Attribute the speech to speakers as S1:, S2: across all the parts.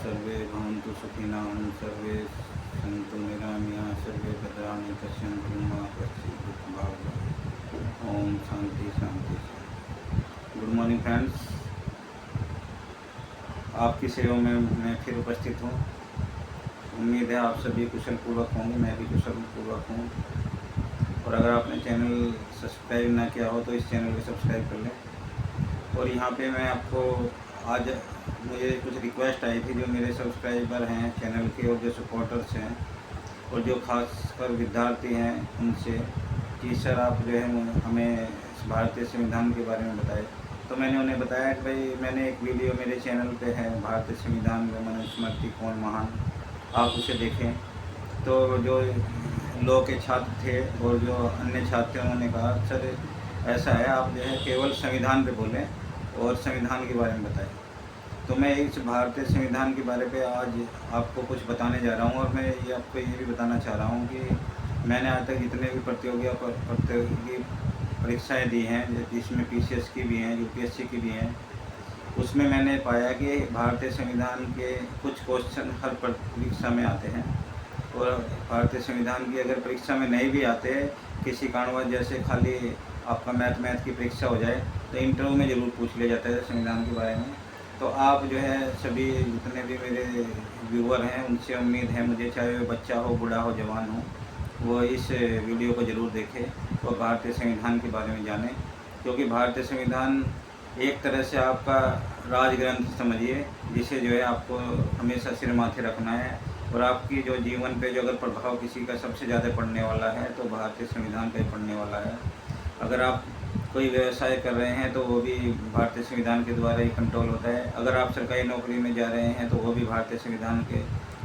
S1: सर्वे भवन्तु सुखिनः सर्वे सन्तु निरामयाः सर्वे भद्राणि पश्यन्तु मा कश्चित् दुःखं भाग् भवेत्। ओम शांति शांति। गुड मॉर्निंग फ्रेंड्स, आपकी सेवा में मैं फिर उपस्थित हूँ। उम्मीद है आप सभी कुशल पूर्वक होंगे, मैं भी कुशल पूर्वक हूँ। और अगर आपने चैनल सब्सक्राइब ना किया हो तो इस चैनल को सब्सक्राइब कर लें। और यहाँ पे मैं आपको आज मुझे कुछ रिक्वेस्ट आई थी जो मेरे सब्सक्राइबर हैं चैनल के और जो सपोर्टर्स हैं और जो खासकर विद्यार्थी हैं उनसे कि सर आप जो है हमें भारतीय संविधान के बारे में बताएं। तो मैंने उन्हें बताया कि भाई मैंने एक वीडियो मेरे चैनल पे है, भारतीय संविधान में मनुस्मृति कौन महान, आप उसे देखें। तो जो लॉ के छात्र थे और जो अन्य छात्र थे उन्होंने कहा सर ऐसा है, आप जो है केवल संविधान पे बोलें और संविधान के बारे में बताएं। तो मैं इस भारतीय संविधान के बारे पे आज आपको कुछ बताने जा रहा हूँ। और मैं ये आपको ये भी बताना चाह रहा हूँ कि मैंने आज तक जितने भी प्रतियोगी परीक्षाएं दी हैं, जिसमें पीसीएस की भी हैं, यूपीएससी की भी हैं, उसमें मैंने पाया कि भारतीय संविधान के कुछ क्वेश्चन हर परीक्षा में आते हैं। और भारतीय संविधान की अगर परीक्षा में नहीं भी आते, किसी कारणवश जैसे खाली आपका मैथ की परीक्षा हो जाए तो इंटरव्यू में ज़रूर पूछ लिया जाता है संविधान के बारे में। तो आप जो है सभी जितने भी मेरे व्यूअर हैं उनसे उम्मीद है मुझे, चाहे वो बच्चा हो, बूढ़ा हो, जवान हो, वो इस वीडियो को ज़रूर देखें और भारतीय संविधान के बारे में जानें। क्योंकि भारतीय संविधान एक तरह से आपका राजग्रंथ समझिए, जिसे जो है आपको हमेशा सिर माथे रखना है। और आपकी जो जीवन पे जो अगर प्रभाव किसी का सबसे ज़्यादा पड़ने वाला है तो भारतीय संविधान का ही पड़ने वाला है। अगर आप कोई व्यवसाय कर रहे हैं तो वो भी भारतीय संविधान के द्वारा ही कंट्रोल होता है। अगर आप सरकारी नौकरी में जा रहे हैं तो वो भी भारतीय संविधान के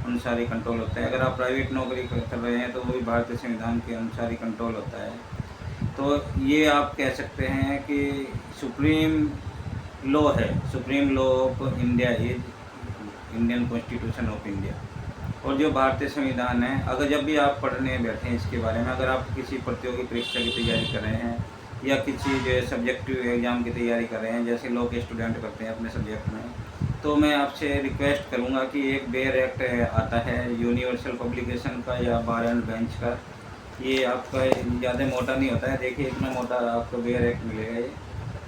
S1: अनुसार ही कंट्रोल होता है। अगर आप प्राइवेट नौकरी कर रहे हैं तो वो भी भारतीय संविधान के अनुसार ही कंट्रोल होता है। तो ये आप कह सकते हैं कि सुप्रीम लॉ है, supreme law of India is Indian constitution of India. और जो भारतीय संविधान है, अगर जब भी आप पढ़ने बैठे इसके बारे में, अगर आप किसी प्रतियोगी परीक्षा की तैयारी कर रहे हैं या किसी जो है सब्जेक्टिव एग्ज़ाम की तैयारी कर रहे हैं, जैसे लॉ के स्टूडेंट करते हैं अपने सब्जेक्ट में, तो मैं आपसे रिक्वेस्ट करूंगा कि एक बेयर एक्ट आता है यूनिवर्सल पब्लिकेशन का या बार एंड बेंच का। ये आपका ज़्यादा मोटा नहीं होता है, देखिए इतना मोटा आपको बेयर एक्ट मिलेगा। ये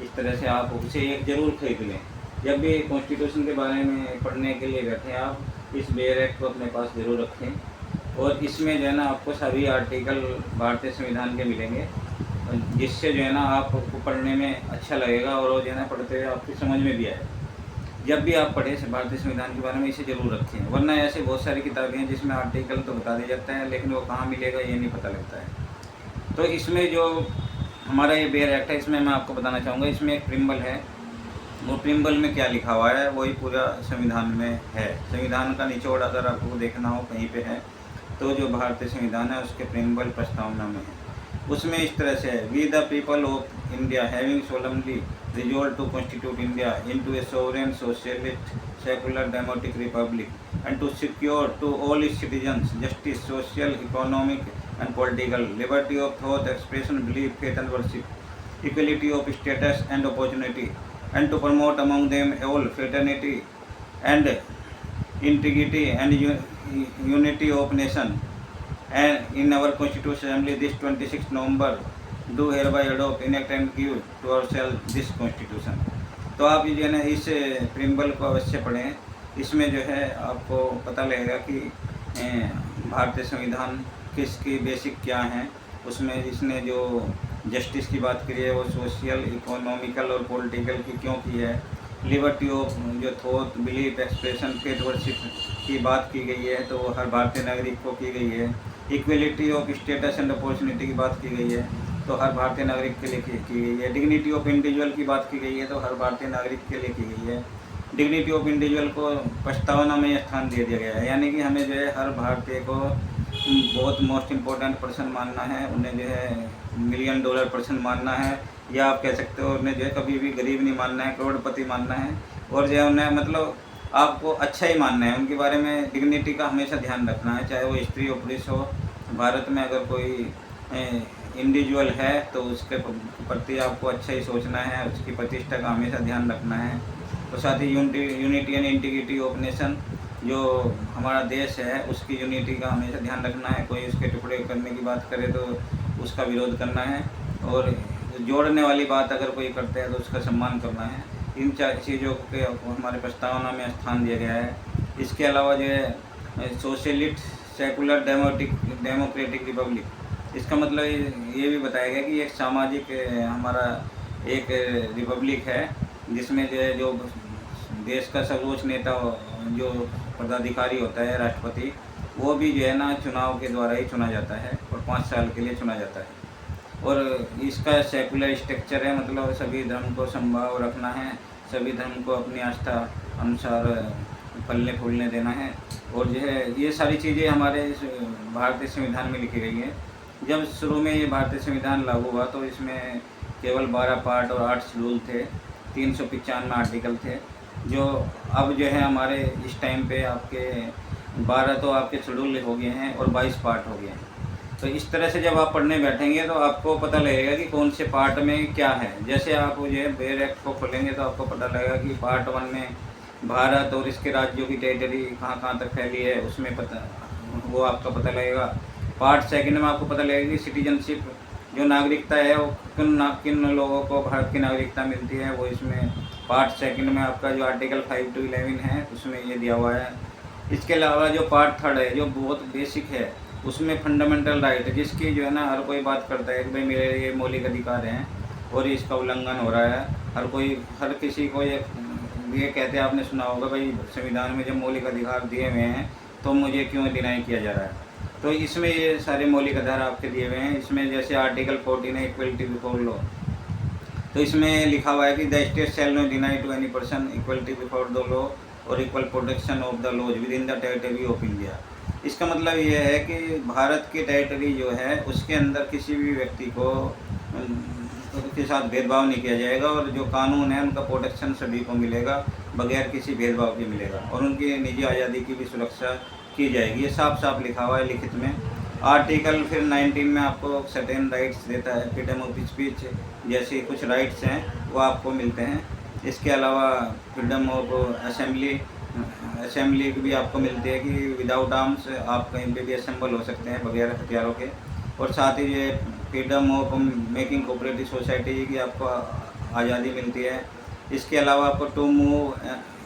S1: इस तरह से आप उसे एक ज़रूर खरीद लें। जब भी कॉन्स्टिट्यूशन के बारे में पढ़ने के लिए बैठें आप इस बेयर एक्ट को अपने पास ज़रूर रखें। और इसमें जो है ना आपको सभी आर्टिकल भारतीय संविधान के मिलेंगे, जिससे जो है ना आपको पढ़ने में अच्छा लगेगा और वो जो है ना पढ़ते हुए आपकी समझ में भी आए। जब भी आप पढ़ें भारतीय संविधान के बारे में इसे ज़रूर रखें, वरना ऐसे बहुत सारी किताबें हैं जिसमें आर्टिकल तो बता दिया जाता है लेकिन वो कहाँ मिलेगा ये नहीं पता लगता है। तो इसमें जो हमारा ये बेयर एक्ट है, इसमें मैं आपको बताना चाहूँगा, इसमें एक प्रिम्बल है। वो प्रिम्बल में क्या लिखा हुआ है वही पूरा संविधान में है। संविधान का निचोड़ अगर आपको देखना हो कहीं पे है तो जो भारतीय संविधान है उसके प्रिम्बल प्रस्तावना में है। उसमें इस तरह से है, we the people of India having solemnly resolve to constitute India into a sovereign socialist secular democratic republic and to secure to all its citizens justice, social, economic and political liberty of thought, expression, belief, faith and worship, equality of status and opportunity, and to promote among them all fraternity and integrity and unity of nation. And in our Constitution Assembly this 26th November do hereby adopt, enact and give to ourselves this Constitution। तो आप ये जो है ना इस preamble को अवश्य पढ़ें। इसमें जो है आपको पता लगेगा कि भारतीय संविधान किसकी बेसिक क्या हैं। उसमें इसने जो जस्टिस की बात करी है वो सोशल, इकोनॉमिकल और पॉलिटिकल की क्यों की है। लिबर्टी ऑफ जो thought, belief, expression, faith, worship की बात की गई है तो वो हर भारतीय नागरिक को की गई है। Equality of status and opportunity की बात की गई है तो हर भारतीय नागरिक के लिए की गई है। डिग्निटी ऑफ इंडिविजुअल की बात की गई है तो हर भारतीय नागरिक के लिए की गई है। डिग्निटी ऑफ इंडिविजुअल को प्रस्तावना में स्थान दे दिया गया है, यानी कि हमें जो है हर भारतीय को बहुत मोस्ट इम्पोर्टेंट पर्सन मानना है, उन्हें जो है $1,000,000 पर्सन मानना है, या आप कह सकते हो उन्हें जो है कभी भी गरीब नहीं मानना है, करोड़पति मानना है। और जो है उन्हें मतलब आपको अच्छा ही मानना है, उनके बारे में डिग्निटी का हमेशा ध्यान रखना है, चाहे वो स्त्री हो पुरुष हो। भारत में अगर कोई इंडिविजुअल है तो उसके प्रति आपको अच्छा ही सोचना है, उसकी प्रतिष्ठा का हमेशा ध्यान रखना है। और साथ ही unity and integrity of nation, जो हमारा देश है उसकी यूनिटी का हमेशा ध्यान रखना है। कोई उसके टुकड़े करने की बात करे तो उसका विरोध करना है, और जोड़ने वाली बात अगर कोई करता है तो उसका सम्मान करना है। इन 4 चीज़ों के हमारे प्रस्तावना में स्थान दिया गया है। इसके अलावा जो है सोशलिस्ट सेकुलर डेमोक्रेटिक रिपब्लिक, इसका मतलब ये भी बताया गया कि एक सामाजिक हमारा एक रिपब्लिक है, जिसमें जो देश का सर्वोच्च नेता जो पदाधिकारी होता है राष्ट्रपति, वो भी जो है ना चुनाव के द्वारा ही चुना जाता है और 5 साल के लिए चुना जाता है। और इसका सेकुलर स्ट्रक्चर है, मतलब सभी धर्म को संभाव रखना है, सभी धर्म को अपनी आस्था अनुसार फलने फूलने देना है। और जो है ये सारी चीज़ें हमारे भारतीय संविधान में लिखी गई हैं। जब शुरू में ये भारतीय संविधान लागू हुआ तो इसमें केवल 12 पार्ट और 8 शेड्यूल थे, 395 आर्टिकल थे, जो अब जो है हमारे इस टाइम पे आपके 12 तो आपके शेड्यूल हो गए हैं और 22 पार्ट हो गए हैं। तो इस तरह से जब आप पढ़ने बैठेंगे तो आपको पता लगेगा कि कौन से पार्ट में क्या है। जैसे आप जो है बेयर एक्ट को खोलेंगे तो आपको पता लगेगा कि पार्ट 1 में भारत और इसके राज्यों की टेरिटरी कहाँ तक फैली है, उसमें वो आपका पता लगेगा। पार्ट 2 में आपको पता लगेगा कि सिटीजनशिप, जो नागरिकता है वो किन लोगों को भारत की नागरिकता मिलती है, वो इसमें पार्ट 2 में आपका जो आर्टिकल 5 to 11 है उसमें ये दिया हुआ है। इसके अलावा जो पार्ट 3 है जो बहुत बेसिक है, उसमें फंडामेंटल राइट है, जिसकी जो है ना हर कोई बात करता है कि भाई मेरे ये मौलिक अधिकार हैं और इसका उल्लंघन हो रहा है। हर किसी को ये कहते हैं, आपने सुना होगा भाई संविधान में जब मौलिक अधिकार दिए हुए हैं तो मुझे क्यों डिनाई किया जा रहा है। तो इसमें ये सारे मौलिक अधिकार आपके दिए हुए हैं। इसमें जैसे आर्टिकल 14 है इक्वलिटी बिफोर लॉ, तो इसमें लिखा हुआ है कि the state shall not deny to any person equality before the law और equal protection of the laws within the territory of India. इसका मतलब ये है कि भारत की टेरिटरी जो है उसके अंदर किसी भी व्यक्ति को के साथ भेदभाव नहीं किया जाएगा, और जो कानून है उनका प्रोटेक्शन सभी को मिलेगा, बगैर किसी भेदभाव के मिलेगा, और उनकी निजी आज़ादी की भी सुरक्षा की जाएगी। ये साफ साफ लिखा हुआ है लिखित में। आर्टिकल फिर 19 में आपको सर्टेन राइट्स देता है, फ्रीडम ऑफ स्पीच जैसे कुछ राइट्स हैं वो आपको मिलते हैं। इसके अलावा फ्रीडम ऑफ असेंबली भी आपको मिलती है कि विदाउट आर्म्स आप कहीं पे भी असेंबल हो सकते हैं बगैर हथियारों के। और साथ ही ये freedom of making cooperative society की आपको आज़ादी मिलती है। इसके अलावा आपको to move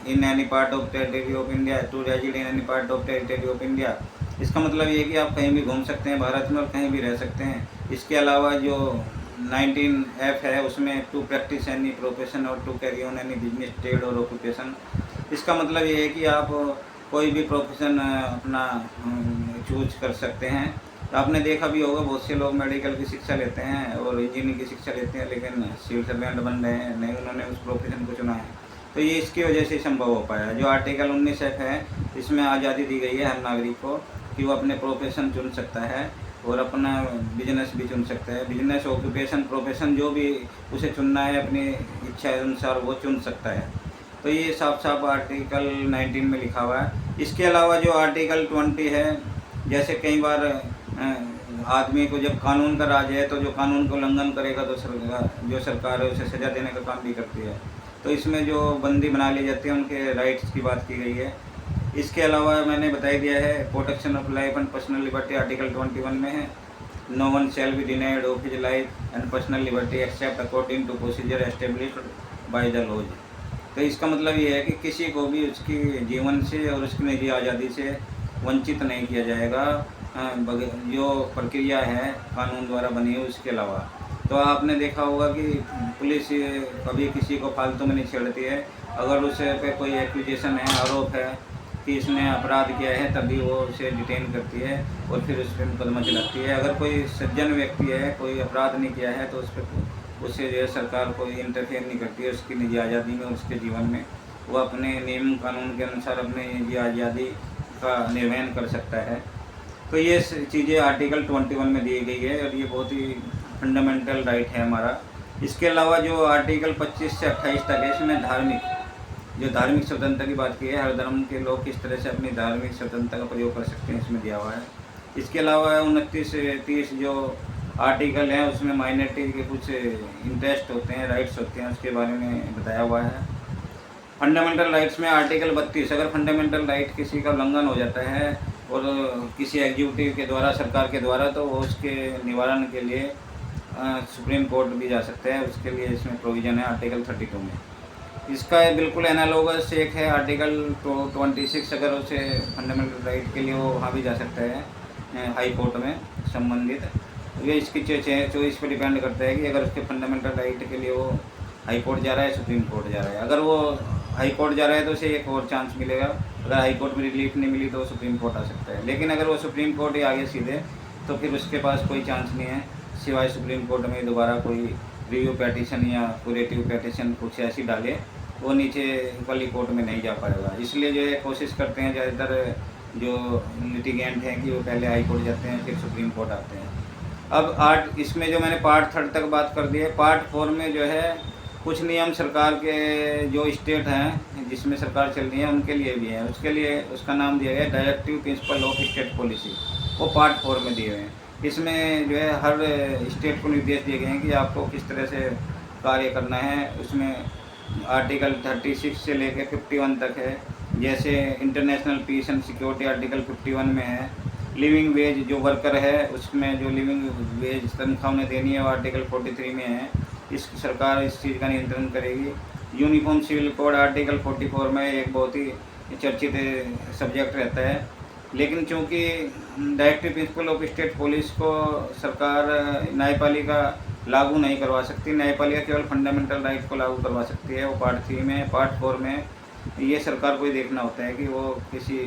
S1: in any part of territory of India, to reside in any part of territory of India. इसका मतलब ये है कि आप कहीं भी घूम सकते हैं भारत में और कहीं भी रह सकते हैं। इसके अलावा जो 19F है उसमें टू प्रैक्टिस एनी प्रोफेशन और to carry on any business trade और ऑक्यूपेशन। इसका मतलब ये है कि आप कोई भी प्रोफेशन अपना चूज कर सकते हैं। तो आपने देखा भी होगा बहुत से लोग मेडिकल की शिक्षा लेते हैं और इंजीनियरिंग की शिक्षा लेते हैं, लेकिन सिविल सर्वेंट बन रहे हैं, नहीं उन्होंने उस प्रोफेशन को चुना है। तो ये इसकी वजह से संभव हो पाया। जो आर्टिकल 19F है इसमें आज़ादी दी गई है हर नागरिक को कि वो अपने प्रोफेशन चुन सकता है और अपना बिजनेस भी चुन सकता है। बिजनेस, ऑक्यूपेशन, प्रोफेशन जो भी उसे चुनना है अपनी इच्छा अनुसार वो चुन सकता है। तो ये साफ साफ आर्टिकल 19 में लिखा हुआ है। इसके अलावा जो आर्टिकल 20 है, जैसे कई बार आदमी को जब कानून का राज है तो जो कानून का उल्लंघन करेगा तो सरकार है उसे सज़ा देने का काम भी करती है। तो इसमें जो बंदी बना ली जाती है उनके राइट्स की बात की गई है। इसके अलावा मैंने बताई दिया है protection of life and personal liberty article 21 में है। No one shall be denied of his life and personal liberty except according to procedure established by the laws. तो इसका मतलब ये है कि किसी को भी उसकी जीवन से और उसकी निजी आज़ादी से वंचित नहीं किया जाएगा, जो प्रक्रिया है कानून द्वारा बनी है उसके अलावा। तो आपने देखा होगा कि पुलिस कभी किसी को फालतू में नहीं छेड़ती है। अगर उसे पे कोई एक्यूजेशन है, आरोप है कि इसने अपराध किया है, तभी वो उसे डिटेन करती है और फिर उस पर मुकदमा चलाती है। अगर कोई सज्जन व्यक्ति है, कोई अपराध नहीं किया है, तो उससे जो है सरकार कोई इंटरफेयर नहीं करती है उसकी निजी आज़ादी में, उसके जीवन में। वो अपने नियम कानून के अनुसार अपने निजी आज़ादी का निर्वहन कर सकता है। तो ये चीज़ें आर्टिकल 21 में दी गई है और ये बहुत ही फंडामेंटल राइट है हमारा। इसके अलावा जो आर्टिकल 25 से 28 तक है, इसमें धार्मिक स्वतंत्रता की बात की है। हर धर्म के लोग किस तरह से अपनी धार्मिक स्वतंत्रता का प्रयोग कर सकते हैं, इसमें दिया हुआ है। इसके अलावा 29 से 30 जो आर्टिकल हैं उसमें माइनॉरिटी के कुछ इंटरेस्ट होते हैं, राइट्स होते हैं, उसके बारे में बताया हुआ है। फंडामेंटल राइट्स में आर्टिकल 32, अगर फंडामेंटल राइट किसी का उल्लंघन हो जाता है और किसी एग्जीक्यूटिव के द्वारा, सरकार के द्वारा, तो वो उसके निवारण के लिए सुप्रीम कोर्ट भी जा सकते हैं। उसके लिए इसमें प्रोविज़न है आर्टिकल 32 में। इसका बिल्कुल एनालोगस एक है आर्टिकल 26, अगर उसे फंडामेंटल राइट के लिए वो वहाँ भी जा सकता है हाई कोर्ट में संबंधित। ये इसकी चॉइस पे डिपेंड करता है कि अगर उसके फंडामेंटल राइट के लिए वो हाई कोर्ट जा रहा है, सुप्रीम कोर्ट जा रहा है। अगर वो हाई कोर्ट जा रहा है तो उसे एक और चांस मिलेगा, अगर हाई कोर्ट में रिलीफ नहीं मिली तो सुप्रीम कोर्ट आ सकता है। लेकिन अगर वो सुप्रीम कोर्ट ही आगे सीधे, तो फिर उसके पास कोई चांस नहीं है सिवाय सुप्रीम कोर्ट में दोबारा कोई रिव्यू पेटिशन या कुरेटिव पेटिशन कुछ ऐसी डाले, वो नीचे वाली कोर्ट में नहीं जा पाएगा। इसलिए जो है कोशिश करते हैं ज़्यादातर जो लिटिगेंट हैं कि वो पहले हाई कोर्ट जाते हैं फिर सुप्रीम कोर्ट आते हैं। अब इसमें जो मैंने पार्ट 3 तक बात कर दी है, पार्ट 4 में जो है कुछ नियम सरकार के जो स्टेट हैं जिसमें सरकार चल रही है उनके लिए भी है। उसके लिए उसका नाम दिया गया है directive principle of state policy, वो पार्ट 4 में दिए हुए हैं। इसमें जो है हर स्टेट को निर्देश दिए गए हैं कि आपको किस तरह से कार्य करना है। उसमें आर्टिकल 36 से लेकर 51 तक है। जैसे international peace and security article 51 में है। लिविंग वेज जो वर्कर है उसमें जो लिविंग वेज तनख्वाह उन्हें देनी है वो आर्टिकल 43 में है। इस सरकार इस चीज़ का नियंत्रण करेगी। यूनिफॉर्म सिविल कोड आर्टिकल 44 में एक बहुत ही चर्चित सब्जेक्ट रहता है। लेकिन चूँकि directive principle of state police को सरकार न्यायपालिका लागू नहीं करवा सकती, न्यायपालिका केवल फंडामेंटल राइट को लागू करवा सकती है। वो पार्ट 3 में। पार्ट 4 में ये सरकार को ही देखना होता है कि वो किसी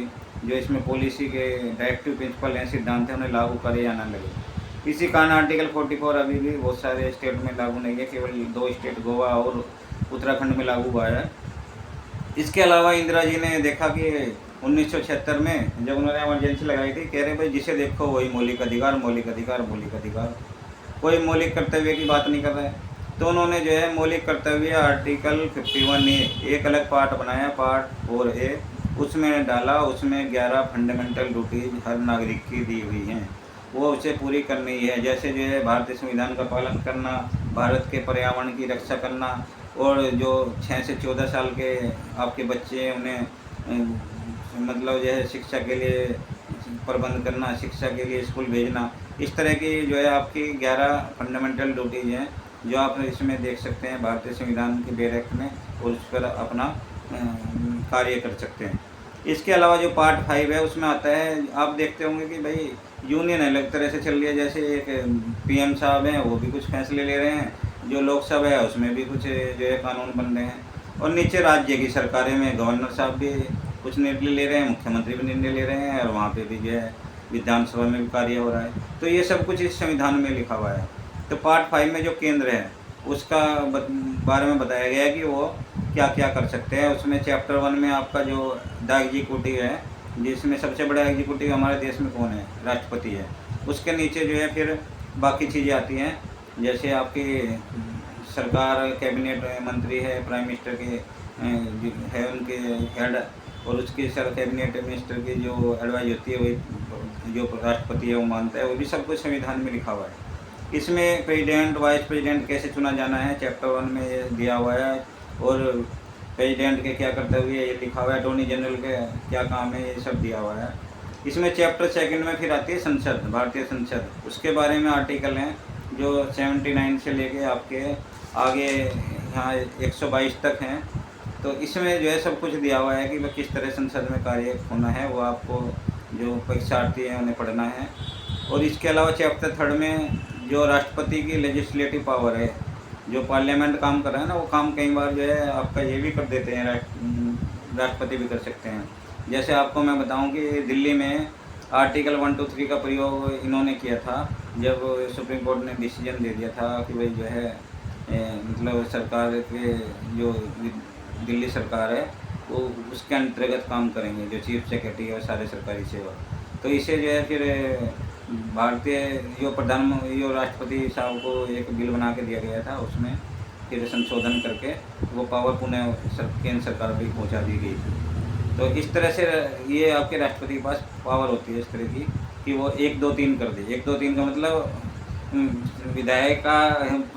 S1: जो इसमें पॉलिसी के डायरेक्टिव प्रिंसिपल हैं, सिद्धांत हैं, उन्हें लागू करे या ना लगे। इसी कारण आर्टिकल 44 अभी भी बहुत सारे स्टेट में लागू नहीं है, केवल 2 स्टेट गोवा और उत्तराखंड में लागू हुआ है। इसके अलावा इंदिरा जी ने देखा कि 1976 में जब उन्होंने इमरजेंसी लगाई थी, कह रहे भाई जिसे देखो वही मौलिक अधिकार, मौलिक अधिकार, मौलिक अधिकार, कोई मौलिक कर्तव्य की बात नहीं कर रहा है। तो उन्होंने जो है मौलिक कर्तव्य आर्टिकल 51A एक अलग पार्ट बनाया, पार्ट 4A, उसमें डाला। उसमें 11 फंडामेंटल ड्यूटीज हर नागरिक की दी हुई हैं, वो उसे पूरी करनी है। जैसे जो है भारतीय संविधान का पालन करना, भारत के पर्यावरण की रक्षा करना, और जो 6 से 14 साल के आपके बच्चे हैं उन्हें मतलब जो है शिक्षा के लिए प्रबंध करना, शिक्षा के लिए स्कूल भेजना। इस तरह की जो है आपकी 11 फंडामेंटल ड्यूटीज हैं जो आप इसमें देख सकते हैं भारतीय संविधान के बैरक में, और उस पर अपना कार्य कर सकते हैं। इसके अलावा जो पार्ट 5 है उसमें आता है, आप देखते होंगे कि भाई यूनियन अलग तरह से चल रही है। जैसे एक PM साहब हैं वो भी कुछ फैसले ले रहे हैं, जो लोकसभा है उसमें भी कुछ जो है कानून बन रहे हैं, और नीचे राज्य की सरकारें में गवर्नर साहब भी कुछ निर्णय ले रहे हैं, मुख्यमंत्री भी निर्णय ले रहे हैं, और वहाँ पे भी जो है विधानसभा में भी कार्य हो रहा है। तो ये सब कुछ इस संविधान में लिखा हुआ है। तो पार्ट 5 में जो केंद्र है उसका बारे में बताया गया है कि वो क्या क्या कर सकते हैं। उसमें चैप्टर 1 में आपका जो द एग्जीक्यूटिव है, जिसमें सबसे बड़ा एग्जीक्यूटिव हमारे देश में कौन है, राष्ट्रपति है। उसके नीचे जो है फिर बाकी चीज़ें आती हैं, जैसे आपकी सरकार कैबिनेट मंत्री है, प्राइम मिनिस्टर के है उनके हेड, और उसके सर कैबिनेट मिनिस्टर की जो एडवाइस होती है वही जो राष्ट्रपति है वो मानता है। वो भी सब कुछ संविधान में लिखा हुआ है। इसमें प्रेसिडेंट, वाइस प्रेसिडेंट कैसे चुना जाना है चैप्टर 1 में ये दिया हुआ है, और प्रेसिडेंट के क्या कर्तव्य है ये लिखा हुआ है, अटॉर्नी जनरल के क्या काम है ये सब दिया हुआ है। इसमें चैप्टर 2 में फिर आती है संसद, भारतीय संसद। उसके बारे में आर्टिकल हैं जो 79 से लेके आपके आगे यहाँ 122 तक हैं। तो इसमें जो है सब कुछ दिया हुआ है कि वह किस तरह संसद में कार्य होना है, वो आपको जो परीक्षार्थी हैं उन्हें पढ़ना है। और इसके अलावा चैप्टर 3 में जो राष्ट्रपति की लेजिस्लेटिव पावर है, जो पार्लियामेंट काम कर रहा है ना, वो काम कई बार जो है आपका ये भी कर देते हैं, राष्ट्रपति भी कर सकते हैं। जैसे आपको मैं बताऊं कि दिल्ली में आर्टिकल 123 का प्रयोग इन्होंने किया था जब सुप्रीम कोर्ट ने डिसीजन दे दिया था कि भाई जो है मतलब सरकार के जो दिल्ली सरकार है वो उसके अंतर्गत काम करेंगे, जो चीफ सेक्रेटरी है सारे सरकारी सेवा। तो इसे जो है फिर भारतीय जो राष्ट्रपति साहब को एक बिल बना के दिया गया था, उसमें फिर संशोधन करके वो पावर पुनः केंद्र सरकार पर पहुंचा दी गई थी। तो इस तरह से ये आपके राष्ट्रपति के पास पावर होती है इस तरह की कि वो 1, 2, 3 कर दे। 1, 2, 3 का मतलब विधायक का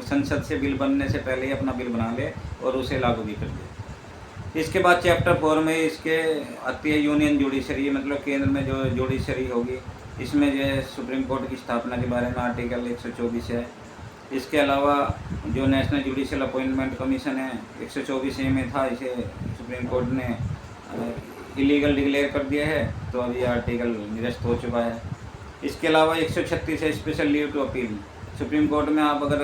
S1: संसद से बिल बनने से पहले ही अपना बिल बना ले और उसे लागू भी कर दे। इसके बाद चैप्टर 4 में इसके आती है यूनियन जुडिशरी, मतलब केंद्र में जो जुडिशरी होगी। इसमें जो है सुप्रीम कोर्ट की स्थापना के बारे में आर्टिकल 124 है। इसके अलावा जो नेशनल जुडिशियल अपॉइंटमेंट कमीशन है 124A में था, इसे सुप्रीम कोर्ट ने इलीगल डिक्लेयर कर दिया है, तो अब ये आर्टिकल निरस्त हो चुका है। इसके अलावा 136 है special leave to appeal. Supreme court में आप अगर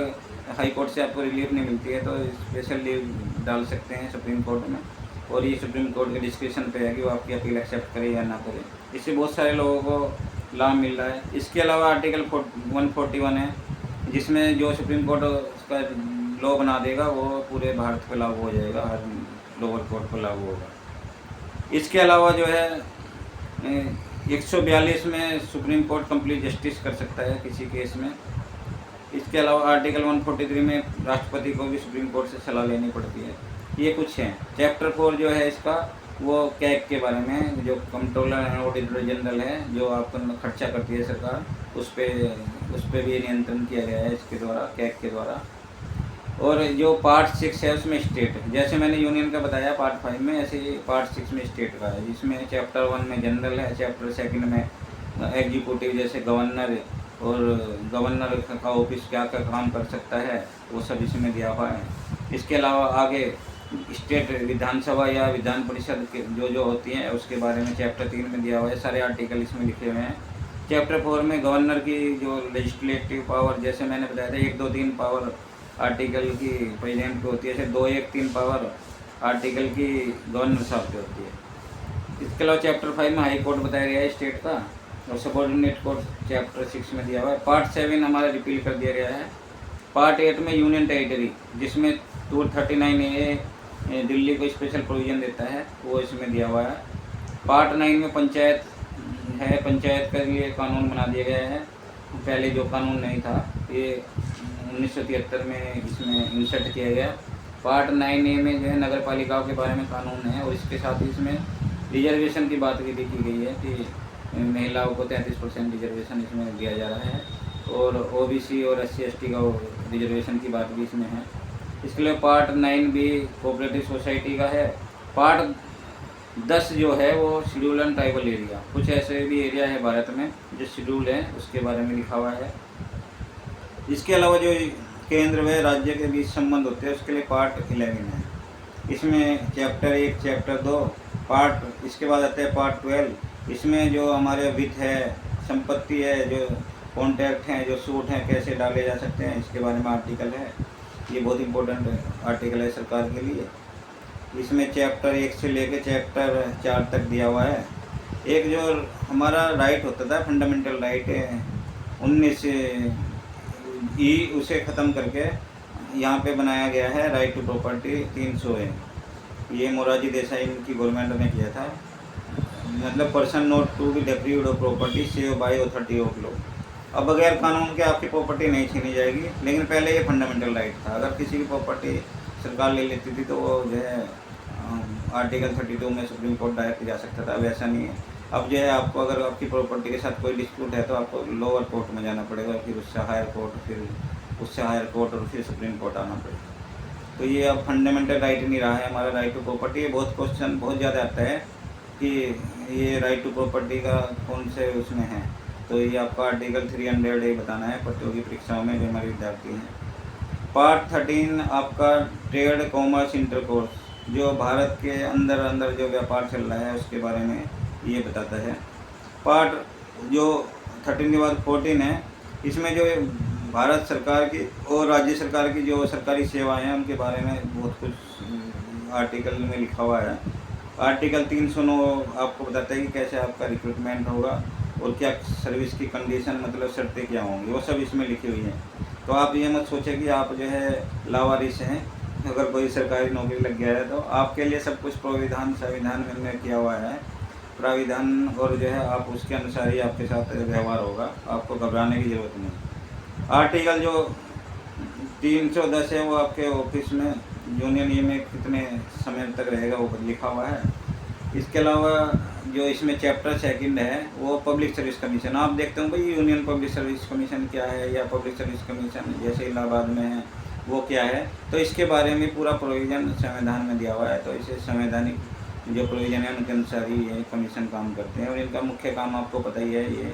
S1: हाई कोर्ट से आपको रिलीफ नहीं मिलती है तो स्पेशल लीव डाल सकते हैं सुप्रीम कोर्ट में, और ये सुप्रीम कोर्ट के डिस्क्रिप्शन पे है कि वो आपकी अपील एक्सेप्ट करे या ना करे। इससे बहुत सारे लोगों को लाभ मिल रहा है। इसके अलावा आर्टिकल 141 है, जिसमें जो सुप्रीम कोर्ट उसका लॉ बना देगा वो पूरे भारत पर लागू हो जाएगा, हर लोअर कोर्ट पर लागू होगा। इसके अलावा जो है 142 में सुप्रीम कोर्ट कंप्लीट जस्टिस कर सकता है किसी केस में। इसके अलावा आर्टिकल 143 में राष्ट्रपति को भी सुप्रीम कोर्ट से सलाह लेनी पड़ती है। ये कुछ हैं। चैप्टर 4 जो है इसका वो कैग के बारे में, जो कंट्रोलर एंड ऑडिटर जनरल है, जो आपका खर्चा करती है सरकार, उस पर भी नियंत्रण किया गया है इसके द्वारा, कैग के द्वारा। और जो पार्ट 6 है उसमें स्टेट, जैसे मैंने यूनियन का बताया पार्ट 5 में, ऐसे ही पार्ट 6 में स्टेट का है, जिसमें चैप्टर 1 में जनरल है, चैप्टर 2 में एग्जीक्यूटिव जैसे गवर्नर, और गवर्नर का ऑफिस क्या क्या काम कर सकता है वो सब इसमें दिया हुआ है। इसके अलावा आगे स्टेट विधानसभा या विधान परिषद के जो होती हैं उसके बारे में चैप्टर 3 में दिया हुआ है, सारे आर्टिकल इसमें लिखे हुए हैं। चैप्टर 4 में गवर्नर की जो लेजिस्लेटिव पावर, जैसे मैंने बताया था 1, 2, 3 पावर आर्टिकल की प्रेसिडेंट की होती है, ऐसे 2, 1, 3 पावर आर्टिकल की गवर्नर साहब की होती है। इसके अलावा चैप्टर 5 में हाई कोर्ट बताया गया है स्टेट का, और सबऑर्डिनेट कोर्ट चैप्टर 6 में दिया हुआ है। पार्ट 7 हमारा रिपील कर दिया गया है। पार्ट 8 में यूनियन टेरिटरी, जिसमें 239A दिल्ली को स्पेशल प्रोविज़न देता है, वो इसमें दिया हुआ है। पार्ट 9 में पंचायत है, पंचायत के लिए कानून बना दिया गया है। पहले जो कानून नहीं था ये 1973 में इसमें इंसर्ट किया गया। पार्ट 9A में जो है नगर पालिकाओं के बारे में कानून है, और इसके साथ ही इसमें रिजर्वेशन की बात भी की गई है कि महिलाओं को 33% रिजर्वेशन इसमें दिया जा रहा है, और OBC और SC/ST का रिजर्वेशन की बात भी इसमें है। इसके लिए पार्ट 9 भी कोऑपरेटिव सोसाइटी का है। पार्ट 10 जो है वो शेड्यूल एंड ट्राइबल एरिया, कुछ ऐसे भी एरिया है भारत में जो शेड्यूल है, उसके बारे में लिखा हुआ है। इसके अलावा जो केंद्र व राज्य के बीच संबंध होते हैं उसके लिए पार्ट 11 है। इसमें चैप्टर 1, चैप्टर 2 पार्ट, इसके बाद आता है पार्ट 12। इसमें जो हमारे वित्त है, संपत्ति है, जो कॉन्ट्रैक्ट हैं, जो सूट हैं, कैसे डाले जा सकते हैं, इसके बारे में आर्टिकल है। ये बहुत इंपॉर्टेंट आर्टिकल है सरकार के लिए। इसमें चैप्टर 1 से लेकर चैप्टर 4 तक दिया हुआ है। एक जो हमारा राइट होता था फंडामेंटल राइट 19E, उसे ख़त्म करके यहाँ पे बनाया गया है राइट टू प्रॉपर्टी 300 है। ये मोरारजी देसाई की गवर्नमेंट ने किया था, मतलब person not to be deprived of property save by authority of law. अब बगैर कानून के आपकी प्रॉपर्टी नहीं छीनी जाएगी, लेकिन पहले ये फंडामेंटल राइट था। अगर किसी की प्रॉपर्टी सरकार ले लेती थी तो वो जो है आर्टिकल 32 में सुप्रीम कोर्ट डायरेक्ट जा सकता था, वैसा नहीं है। अब जो है आपको अगर आपकी प्रॉपर्टी के साथ कोई डिस्प्यूट है तो आपको लोअर कोर्ट में जाना पड़ेगा, फिर उससे हायर कोर्ट, फिर उससे हायर कोर्ट, और फिर सुप्रीम कोर्ट आना पड़ेगा। तो ये अब फंडामेंटल राइट नहीं रहा है हमारा राइट टू प्रॉपर्टी। ये बहुत क्वेश्चन बहुत ज़्यादा आता है कि ये राइट टू प्रॉपर्टी का कौन से उसमें है, तो ये आपका आर्टिकल 300A बताना है प्रतियोगी परीक्षाओं में जो हमारे विद्यार्थी हैं। पार्ट 13 आपका ट्रेड कॉमर्स इंटरकोर्स, जो भारत के अंदर जो व्यापार चल रहा है उसके बारे में ये बताता है। पार्ट जो 13 के बाद 14 है, इसमें जो भारत सरकार की और राज्य सरकार की जो सरकारी सेवाएं हैं उनके बारे में बहुत कुछ आर्टिकल में लिखा हुआ है। आर्टिकल 309 आपको बताता है कि कैसे आपका रिक्रूटमेंट होगा और क्या सर्विस की कंडीशन, मतलब शर्तें क्या होंगी, वो सब इसमें लिखी हुई हैं। तो आप ये मत सोचें कि आप जो है लावारिस हैं, अगर कोई सरकारी नौकरी लग गया है तो आपके लिए सब कुछ प्रोविधान संविधान में किया हुआ है प्राविधान, और जो है आप उसके अनुसार ही आपके साथ व्यवहार होगा, आपको घबराने की ज़रूरत नहीं। आर्टिकल जो 310 है वो आपके ऑफिस में यूनियन ये में कितने समय तक रहेगा वो लिखा हुआ है। इसके अलावा जो इसमें चैप्टर 2 है वो पब्लिक सर्विस कमीशन। आप देखते हो भाई यूनियन पब्लिक सर्विस कमीशन क्या है, या पब्लिक सर्विस कमीशन जैसे इलाहाबाद में है, वो क्या है, तो इसके बारे में पूरा प्रोविज़न संविधान में दिया हुआ है। तो इसे संवैधानिक जो प्रोविज़न है उनके अनुसार ही ये कमीशन काम करते हैं। और इनका मुख्य काम आपको पता ही है, ये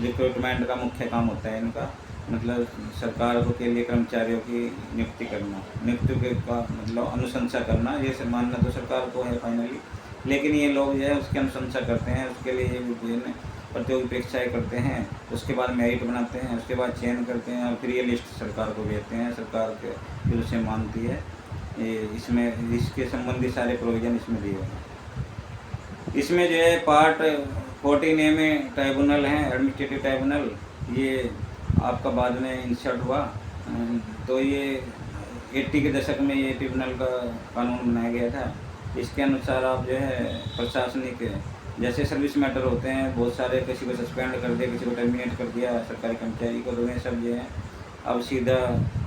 S1: रिक्रूटमेंट का मुख्य काम होता है इनका, मतलब सरकार को के लिए कर्मचारियों की नियुक्ति करना, नियुक्ति के का मतलब अनुशंसा करना। ये मानना तो सरकार को है फाइनली, लेकिन ये लोग जो है उसकी अनुशंसा करते हैं, उसके लिए ये विभिन्न प्रतियोगी परीक्षाएँ करते हैं, उसके बाद मेरिट बनाते हैं, उसके बाद चयन करते हैं और फिर ये लिस्ट सरकार को भेजते हैं। सरकार के फिर उसे मानती है। ये इसमें इसके संबंधी सारे प्रोविज़न इसमें दिए हैं। इसमें जो है पार्ट 14A में ट्राइब्यूनल हैं, एडमिनिस्ट्रेटिव ट्राइब्यूनल, ये आपका बाद में इंसर्ट हुआ। तो ये 80 के दशक में ये ट्रिब्यूनल का कानून बनाया गया था। इसके अनुसार आप जो है प्रशासनिक जैसे सर्विस मैटर होते हैं बहुत सारे, किसी को सस्पेंड कर दिया, किसी को टर्मिनेट कर दिया सरकारी कर्मचारी को, तो ये सब जो है अब सीधा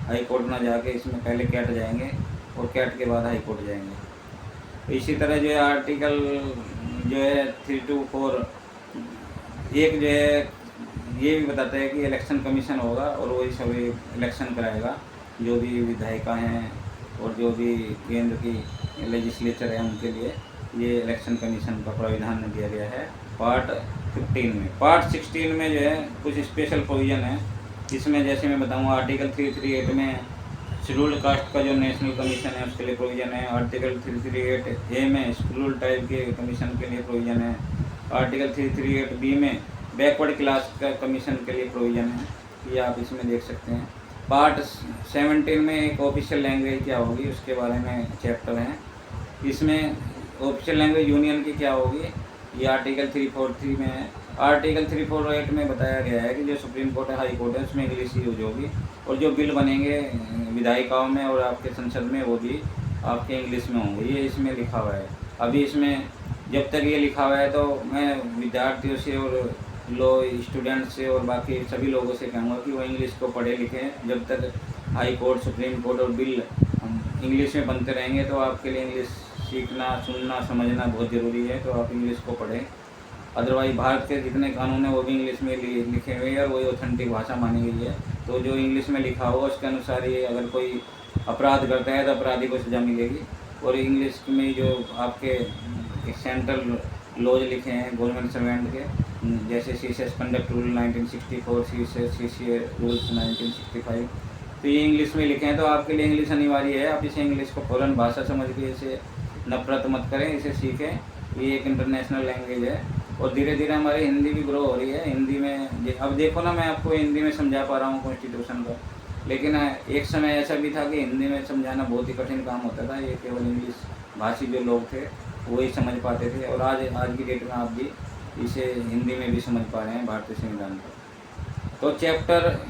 S1: हाई कोर्ट ना जाके इसमें पहले कैट जाएंगे और कैट के बाद हाई कोर्ट जाएंगे। इसी तरह जो है आर्टिकल जो है 324 एक जो है ये भी बताता है कि इलेक्शन कमीशन होगा और वही सभी इलेक्शन कराएगा, जो भी विधायिका हैं और जो भी केंद्र की लेजिस्लेचर है उनके लिए ये इलेक्शन कमीशन का प्राविधान दिया गया है पार्ट 15 में। पार्ट 16 में जो है कुछ स्पेशल प्रोविज़न है। इसमें जैसे मैं बताऊँगा आर्टिकल 338 में शेड्यूल्ड कास्ट का जो नेशनल कमीशन है उसके लिए प्रोविज़न है। आर्टिकल 338A में शेड्यूल्ड ट्राइब के कमीशन के लिए प्रोविज़न है। आर्टिकल 338B में बैकवर्ड क्लास का कमीशन के लिए प्रोविज़न है, ये आप इसमें देख सकते हैं। पार्ट 17 में एक ऑफिशियल लैंग्वेज क्या होगी उसके बारे में चैप्टर हैं। इसमें ऑफिशियल लैंग्वेज यूनियन की क्या होगी ये आर्टिकल 343 में है। आर्टिकल 348 में बताया गया है कि जो सुप्रीम कोर्ट है, हाई कोर्ट है, उसमें इंग्लिश यूज होगी और जो बिल बनेंगे विधायिकाओं में और आपके संसद में वो भी आपके इंग्लिश में होंगे, ये इसमें लिखा हुआ है। अभी इसमें जब तक ये लिखा हुआ है तो मैं विद्यार्थियों से और लो स्टूडेंट से और बाकी सभी लोगों से कहूँगा कि वो इंग्लिश को पढ़े लिखें। जब तक हाई कोर्ट, सुप्रीम कोर्ट और बिल इंग्लिश में बनते रहेंगे तो आपके लिए इंग्लिश सीखना, सुनना, समझना बहुत ज़रूरी है, तो आप इंग्लिश को पढ़ें। अदरवाइज भारत के जितने कानून हैं वो भी इंग्लिश में लिखे हुए हैं और वही ऑथेंटिक भाषा मानी गई है। तो जो इंग्लिश में लिखा होगा उसके अनुसार ये अगर कोई अपराध करता है तो अपराधी को सज़ा मिलेगी। और इंग्लिश में जो आपके सेंट्रल लॉज लिखे हैं गवर्नमेंट सर्वेंट के, जैसे CCS conduct rule 1964, CCA rules 1965, तो ये इंग्लिश में लिखे हैं। तो आपके लिए इंग्लिश अनिवार्य है। आप इसे इंग्लिश को फ़ौरन भाषा समझ के इसे नफरत मत करें, इसे सीखें। ये एक इंटरनेशनल लैंग्वेज है और धीरे धीरे हमारी हिंदी भी ग्रो हो रही है। हिंदी में अब देखो ना, मैं आपको हिंदी में समझा पा रहा हूँ कॉन्स्टिट्यूशन का, लेकिन एक समय ऐसा भी था कि हिंदी में समझाना बहुत ही कठिन काम होता था। ये केवल इंग्लिश भाषी जो लोग थे वही समझ पाते थे और आज की डेट में आप भी इसे हिंदी में भी समझ पा रहे हैं भारतीय संविधान को। तो चैप्टर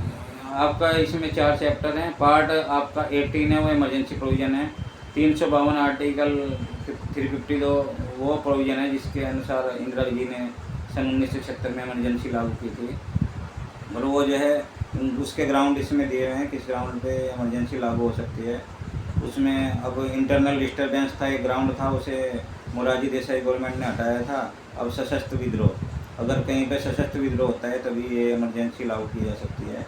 S1: आपका इसमें 4 चैप्टर हैं। पार्ट आपका 18 है वो इमरजेंसी प्रोविज़न है। 352 आर्टिकल 352 वो प्रोविज़न है जिसके अनुसार इंदिरा जी ने सन 1976 में इमरजेंसी लागू की थी और वो जो है उसके ग्राउंड इसमें दिए हुए हैं किस ग्राउंड पे इमरजेंसी लागू हो सकती है। उसमें अब इंटरनल डिस्टर्बेंस था, एक ग्राउंड था, उसे मोरारजी देसाई गवर्नमेंट ने हटाया था। अब सशस्त्र विद्रोह, अगर कहीं पे सशस्त्र विद्रोह होता है तभी ये इमरजेंसी लागू की जा सकती है।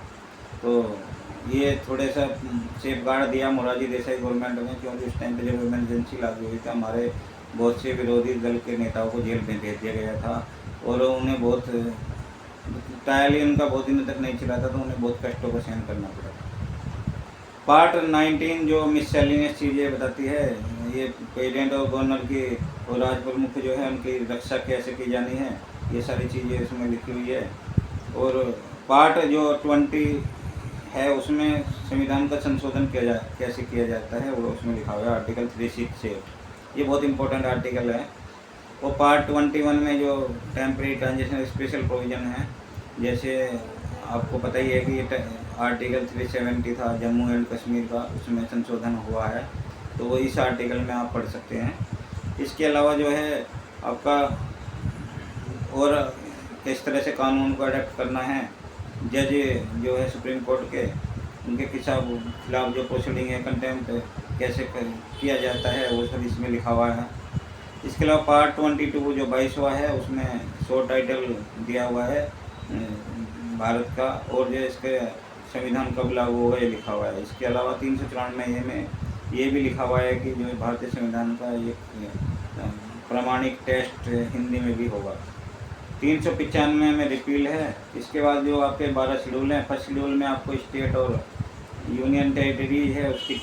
S1: तो ये थोड़े सा सेफ गार्ड दिया मोरारजी देसाई गवर्नमेंट ने, क्योंकि उस टाइम पे जब इमरजेंसी लागू हुई थी हमारे बहुत से विरोधी दल के नेताओं को जेल में भेज दिया गया था और उन्हें बहुत ट्रायल ही उनका बहुत दिनों तक नहीं चला था, तो उन्हें बहुत कष्टों को सहन करना पड़ा। पार्ट 19 जो मिससेलेनियस चीज़ें बताती है, ये प्रेसिडेंट और गवर्नर की और राज प्रमुख जो है उनकी रक्षा कैसे की जानी है, ये सारी चीज़ें इसमें लिखी हुई है। और पार्ट जो 20 है उसमें संविधान का संशोधन कैसे किया जाता है वो उसमें लिखा हुआ है आर्टिकल 368, ये बहुत इंपॉर्टेंट आर्टिकल है। वो पार्ट 21 में जो टेम्परेरी ट्रांजिशन स्पेशल प्रोविज़न है, जैसे आपको पता ही है कि ये आर्टिकल 370 था जम्मू एंड कश्मीर का, उसमें संशोधन हुआ है, तो वो इस आर्टिकल में आप पढ़ सकते हैं। इसके अलावा जो है आपका और किस तरह से कानून को अडेप्ट करना है, जज जो है सुप्रीम कोर्ट के उनके खिलाफ जो प्रोसीडिंग है कंटेम्प्ट कैसे किया जाता है वो सब इसमें लिखा हुआ है। इसके अलावा पार्ट 22 जो 22वां है उसमें शॉर्ट टाइटल दिया हुआ है भारत का, और जो इसके संविधान कब लागू होगा ये लिखा हुआ है। इसके अलावा 394 में ये भी लिखा हुआ है कि जो भारतीय संविधान का एक प्रमाणिक टेस्ट हिंदी में भी होगा। 395 में रिपील है। इसके बाद जो आपके 12 शेड्यूल हैं, फर्स्ट शेड्यूल में आपको स्टेट और यूनियन टेरिटरी है उसकी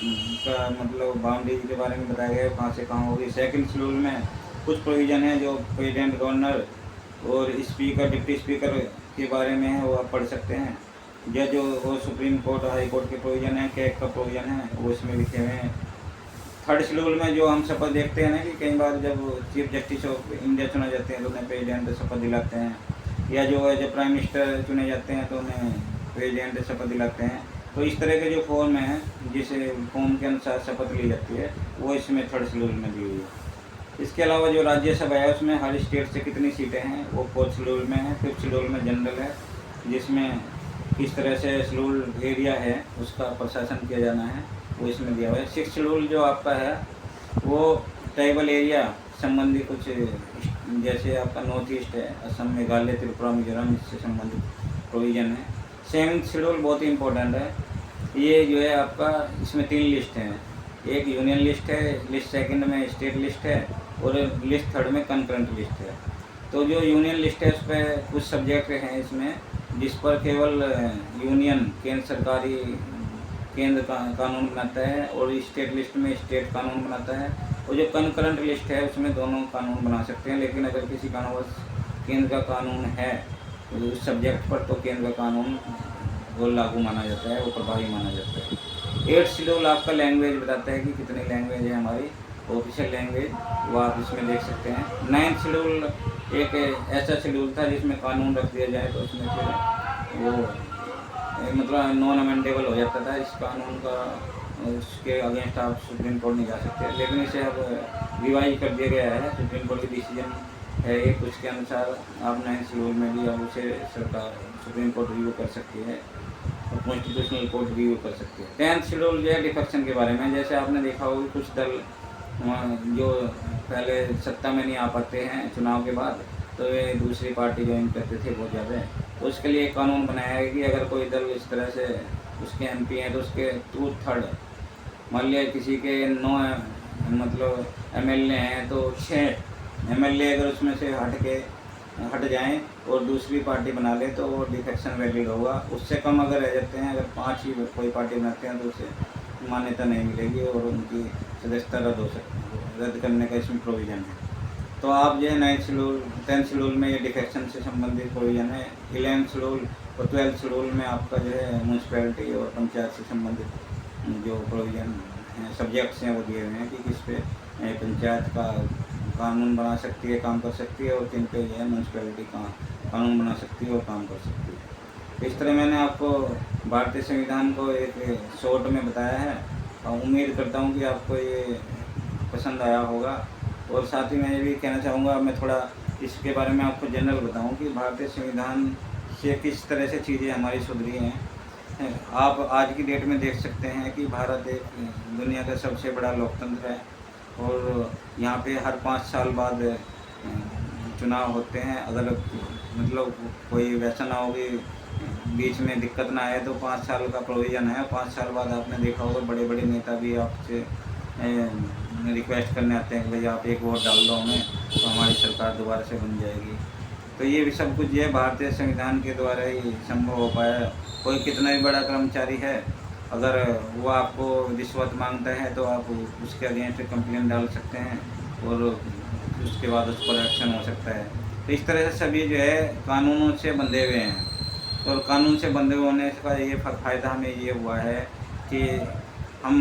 S1: का मतलब बाउंड्री के बारे में बताया गया है, कहाँ से कहाँ होगी। सेकंड शेड्यूल में कुछ प्रोविज़न है जो प्रेसिडेंट, गवर्नर और स्पीकर, डिप्टी स्पीकर के बारे में है, वो आप पढ़ सकते हैं। जज और सुप्रीम कोर्ट, हाई कोर्ट के प्रोविज़न है, कैग का प्रोविज़न है, वो इसमें लिखे हुए हैं। थर्ड शेड्यूल में जो हम शपथ देखते हैं ना कि कई बार जब चीफ जस्टिस ऑफ इंडिया चुने जाते हैं तो उन्हें प्रेसिडेंट शपथ दिलाते हैं, या जो है जब प्राइम मिनिस्टर चुने जाते हैं तो उन्हें प्रेसिडेंट शपथ दिलाते हैं। तो इस तरह के जो फॉर्म है, जिस फॉर्म के अनुसार शपथ ली जाती है, वो इसमें थर्ड शेड्यूल में दी हुई है। इसके अलावा जो राज्यसभा है उसमें हर स्टेट से कितनी सीटें हैं वो फोर्थ शेड्यूल में है। फिफ्थ शेड्यूल में जनरल है, जिसमें किस तरह से शेड्यूल एरिया है उसका प्रशासन किया जाना है, वो इसमें दिया हुआ है। सिक्स शेड्यूल जो आपका है वो ट्राइबल एरिया संबंधी कुछ, जैसे आपका नॉर्थ ईस्ट है, असम, मेघालय, त्रिपुरा, मिजोरम, इससे संबंधित प्रोविज़न है। सेवंथ शेड्यूल बहुत ही इम्पोर्टेंट है। ये जो है आपका, इसमें 3 लिस्ट हैं, एक यूनियन लिस्ट है, लिस्ट सेकंड में स्टेट लिस्ट है, और लिस्ट थर्ड में कंकरेंट लिस्ट है। तो जो यूनियन लिस्ट है उस पर कुछ सब्जेक्ट हैं इसमें जिस पर केवल यूनियन, केंद्र सरकारी केंद्र का कानून बनाता है, और स्टेट लिस्ट में स्टेट कानून बनाता है। और जो कंकरेंट लिस्ट है उसमें दोनों कानून बना सकते हैं, लेकिन अगर किसी कारणवश केंद्र का कानून है तो उस सब्जेक्ट पर तो केंद्र का कानून वो लागू माना जाता है, वो प्रभावी माना जाता है। 8th शेड्यूल आपका लैंग्वेज बताता है कि कितनी लैंग्वेज है हमारी ऑफिशियल लैंग्वेज, वो आप इसमें देख सकते हैं। 9th शेड्यूल एक ऐसा शेड्यूल था जिसमें कानून रख दिया जाए तो उसमें फिर वो मतलब नॉन अमेंडेबल हो जाता था। इस कानून का उसके अगेंस्ट आप सुप्रीम कोर्ट नहीं जा सकते, लेकिन इसे अब रिवाइज कर दिया गया है। सुप्रीम कोर्ट की डिसीजन है एक, उसके अनुसार आप 9th शेड्यूल में भी अब उसे सरकार सुप्रीम कोर्ट रिव्यू कर सकती है और कॉन्स्टिट्यूशनल कोर्ट रिव्यू कर सकती है। 10th शेड्यूल जो है डिफेक्शन के बारे में, जैसे आपने देखा होगा कुछ दल जो पहले सत्ता में नहीं आ पाते हैं चुनाव के बाद, तो वे दूसरी पार्टी ज्वाइन करते थे बहुत ज़्यादा। तो उसके लिए एक कानून बनाया है कि अगर कोई दल इस तरह से उसके MP हैं तो उसके 2/3, मान लिया किसी के 9 मतलब MLA हैं तो 6 MLA अगर उसमें से हट जाएं और दूसरी पार्टी बना ले तो वो डिफेक्शन वैलिड होगा। उससे कम अगर रह जाते हैं, अगर 5 ही कोई पार्टी बनाते हैं तो उसे मान्यता नहीं मिलेगी और उनकी सदस्यता रद्द करने का इसमें प्रोविज़न है। तो आप जो है 9th शेड्यूल 10th शेड्यूल में ये डिफेक्शन से संबंधित प्रोविज़न है। 11th शेड्यूल और 12th शेड्यूल में आपका जो है म्यूनसिपैलिटी और पंचायत से संबंधित जो प्रोविज़न हैं, सब्जेक्ट्स हैं, वो दिए हुए हैं कि किस पे पंचायत का कानून बना सकती है, काम कर सकती है, और किन पे जो है म्यूनसिपैलिटी का कानून बना सकती है और काम कर सकती है। इस तरह मैंने आपको भारतीय संविधान को एक शॉर्ट में बताया है और उम्मीद करता हूँ कि आपको ये पसंद आया होगा। और साथ ही मैं ये भी कहना चाहूँगा, मैं थोड़ा इसके बारे में आपको जनरल बताऊँ कि भारतीय संविधान से किस तरह से चीज़ें हमारी सुधरी हैं। आप आज की डेट में देख सकते हैं कि भारत एक दुनिया का सबसे बड़ा लोकतंत्र है और यहाँ पे हर 5 साल बाद चुनाव होते हैं। अगर मतलब कोई वैसा ना हो कि बीच में दिक्कत ना आए तो 5 साल का प्रोविज़न है। 5 साल बाद आपने देखा होगा बड़े बड़े नेता भी आपसे रिक्वेस्ट करने आते हैं कि भाई आप एक वोट डाल दो हमें तो हमारी सरकार दोबारा से बन जाएगी। तो ये भी सब कुछ ये भारतीय संविधान के द्वारा ही संभव हो पाया। कोई कितना भी बड़ा कर्मचारी है, अगर वो आपको रिश्वत मांगता है तो आप उसके अगेंस्ट कंप्लेंट डाल सकते हैं और उसके बाद उस पर एक्शन हो सकता है। तो इस तरह से सभी जो है कानूनों से बंधे हुए हैं और कानून से बंधे होने का ये फ़ायदा हमें ये हुआ है कि हम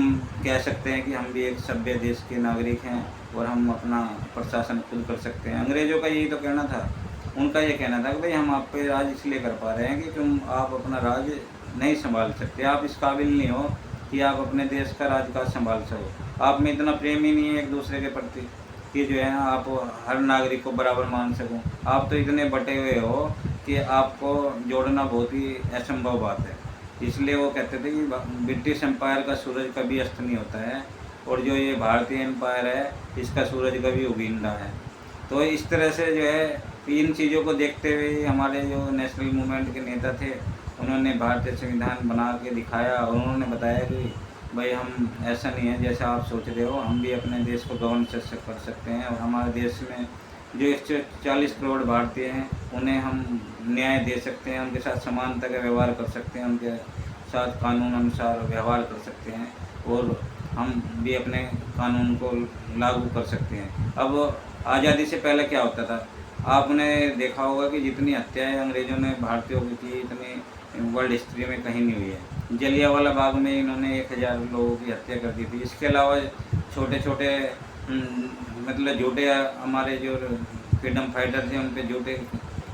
S1: कह सकते हैं कि हम भी एक सभ्य देश के नागरिक हैं और हम अपना प्रशासन खुद कर सकते हैं। अंग्रेज़ों का यही तो कहना था, उनका ये कहना था कि भाई हम आप पे राज इसलिए कर पा रहे हैं कि आप अपना राज नहीं संभाल सकते, आप इस काबिल नहीं हो कि आप अपने देश का राजकाज संभाल सको। आप में इतना प्रेम ही नहीं है एक दूसरे के प्रति कि जो है आप हर नागरिक को बराबर मान सको। आप तो इतने बटे हुए हो कि आपको जोड़ना बहुत ही असंभव बात है। इसलिए वो कहते थे कि ब्रिटिश एम्पायर का सूरज कभी अस्त नहीं होता है और जो ये भारतीय एम्पायर है इसका सूरज कभी उगींदा है। तो इस तरह से जो है इन चीज़ों को देखते हुए हमारे जो नेशनल मूवमेंट के नेता थे उन्होंने भारतीय संविधान बना के दिखाया और उन्होंने बताया कि भाई हम ऐसा नहीं है जैसा आप सोच रहे हो, हम भी अपने देश को गवर्न कर सकते हैं और हमारे देश में जो 140 करोड़ भारतीय हैं उन्हें हम न्याय दे सकते हैं, उनके साथ समानता का व्यवहार कर सकते हैं, उनके साथ कानून अनुसार व्यवहार कर सकते हैं और हम भी अपने कानून को लागू कर सकते हैं। अब आज़ादी से पहले क्या होता था, आपने देखा होगा कि जितनी हत्याएं अंग्रेज़ों ने भारतीयों की की इतनी वर्ल्ड हिस्ट्री में कहीं नहीं हुई है। जलियांवाला बाग में इन्होंने 1000 लोगों की हत्या कर दी थी। इसके अलावा छोटे छोटे मतलब झूठे हमारे जो फ्रीडम फाइटर थे उन पर झूठे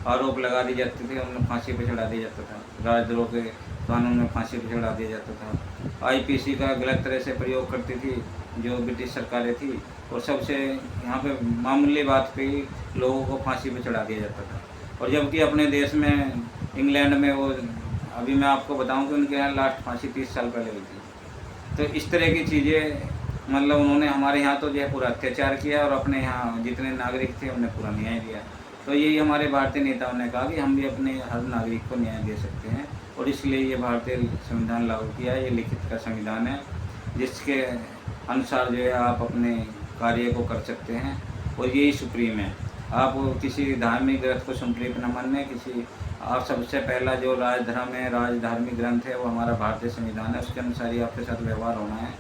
S1: आरोप लगा दिए जाते थे, उन्हें फांसी पर चढ़ा दिया जाता था, राजद्रोह के कानून में फांसी पर चढ़ा दिया जाता था। आईपीसी का गलत तरह से प्रयोग करती थी जो ब्रिटिश सरकारें थी और सबसे यहाँ पे मामूली बात पे ही लोगों को फांसी पे चढ़ा दिया जाता था। और जबकि अपने देश में इंग्लैंड में वो अभी मैं आपको बताऊं कि उनके यहाँ लास्ट फांसी 30 साल पहले हुई थी। तो इस तरह की चीज़ें मतलब उन्होंने हमारे यहाँ तो जो है पूरा अत्याचार किया और अपने यहाँ जितने नागरिक थे उन्हें पूरा न्याय दिया। तो यही हमारे भारतीय नेताओं ने कहा कि हम भी अपने हर नागरिक को न्याय दे सकते हैं और इसलिए ये भारतीय संविधान लागू किया है। ये लिखित का संविधान है जिसके अनुसार जो है आप अपने कार्य को कर सकते हैं और यही सुप्रीम है। आप किसी धार्मिक ग्रंथ को सुप्रीम न माने, किसी आप सबसे पहला जो राजधर्म है, राज धार्मिक ग्रंथ है वो हमारा भारतीय संविधान है, उसके अनुसार ही आपके साथ व्यवहार होना है।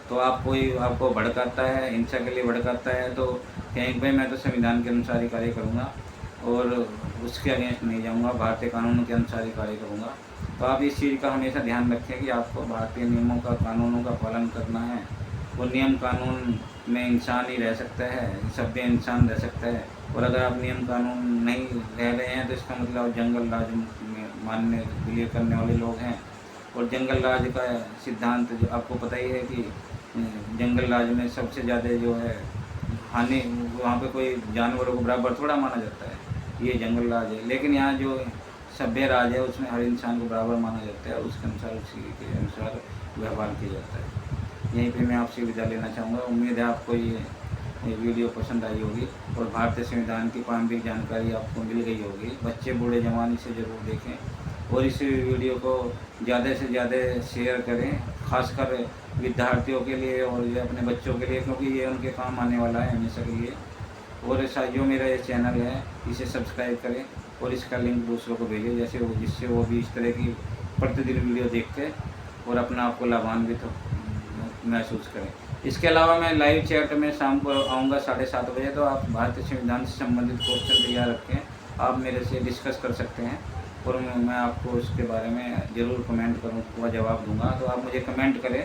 S1: तो आप कोई आपको भड़काता है, हिंसा के लिए भड़काता है तो कहीं भाई मैं तो संविधान के अनुसार ही कार्य करूँगा और उसके अगेंस्ट नहीं जाऊँगा, भारतीय कानूनों के अनुसार ही कार्य करूँगा। तो आप इस चीज़ का हमेशा ध्यान रखें कि आपको भारतीय नियमों का, कानूनों का पालन करना है। वो नियम कानून में इंसान ही रह सकता है, सभ्य इंसान रह सकता है। और अगर आप नियम कानून नहीं रह रहे हैं तो इसका मतलब जंगल राज मानने बिलीव करने वाले लोग हैं। और जंगल राज का सिद्धांत जो आपको पता ही है कि जंगल राज में सबसे ज़्यादा जो है हानि, वहाँ पे कोई जानवरों को बराबर थोड़ा माना जाता है, ये जंगल राज है। लेकिन यहाँ जो सभ्य राज है उसमें हर इंसान को बराबर माना जाता है, उसके अनुसार उसी के अनुसार व्यवहार किया जाता है। यहीं पे मैं आपसे विदा लेना चाहूँगा। उम्मीद है आपको ये वीडियो पसंद आई होगी और भारतीय संविधान की प्रारंभिक जानकारी आपको मिल गई होगी। बच्चे बूढ़े जवान इसे ज़रूर देखें और इस वीडियो को ज़्यादा से ज़्यादा शेयर करें, खासकर विद्यार्थियों के लिए और जो अपने बच्चों के लिए, क्योंकि ये उनके काम आने वाला है हमेशा के लिए। और ऐसा जो मेरा ये चैनल है इसे सब्सक्राइब करें और इसका लिंक दूसरों को भेजें जिससे वो भी इस तरह की प्रतिदिन वीडियो देख के और अपना आपको लाभान्वित महसूस करें। इसके अलावा मैं लाइव चैट में शाम को आऊँगा 7:30 बजे, तो आप भारतीय संविधान से संबंधित क्वेश्चन तैयार रखें, आप मेरे से डिस्कस कर सकते हैं और मैं आपको उसके बारे में ज़रूर कमेंट करूँगा, जवाब दूँगा। तो आप मुझे कमेंट करें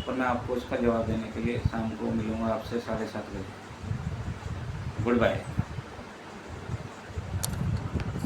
S1: और मैं आपको उसका जवाब देने के लिए शाम को मिलूँगा आपसे 7:30 बजे। Good bye.